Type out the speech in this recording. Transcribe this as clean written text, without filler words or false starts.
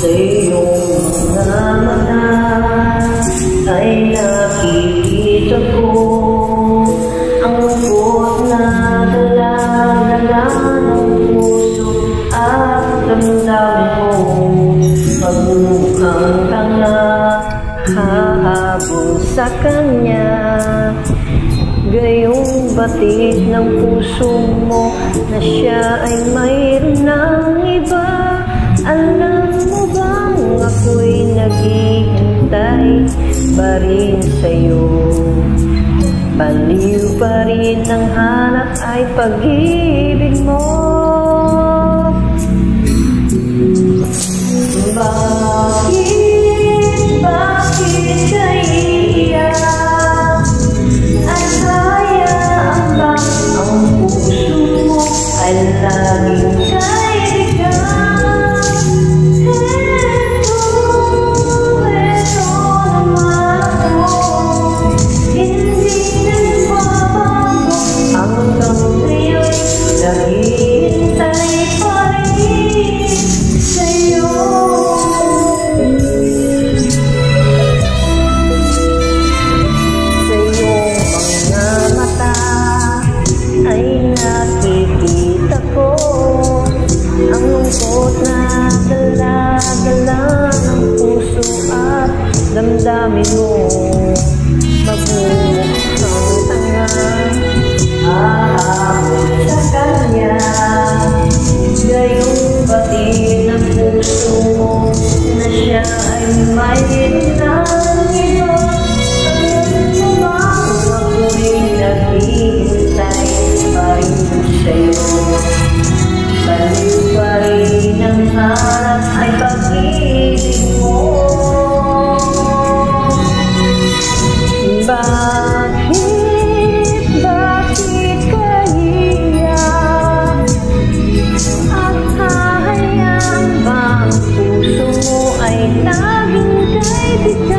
Sa iyong mga mata ay nakikita ko ang lungkot na dala-dala ng puso at damdamin ko. Magmukhang tanga, hahabol sa kanya. Gayong batid ng puso mo na siya ay mayroon ng iba. Alam mo bang ako'y naghihintay pa rin sa'yo? Baliw pa rin ang hanap ay pag-ibig mo. Bakit kaya iiyak? At hayaan ba ang puso mo ay laging kaibigan? Eto naman ako, hindi nagbabago. Hanggang ngayon, naghihintay pa rin sa'yo. Nakikita ko ang lungkot na dala-dala ng puso at damdamin mo. Magmumukhang tanga, hahabol sa kanya. Gayong batid ng puso mo na siya ay mayroon ng iba. Alam mo bang ako'y naghihintay pa rin sa'yo? Baliw pa rin ang hanap ay pag-ibig mo. Bakit kaya at hahayaan ba ang puso mo ay laging kaibigan?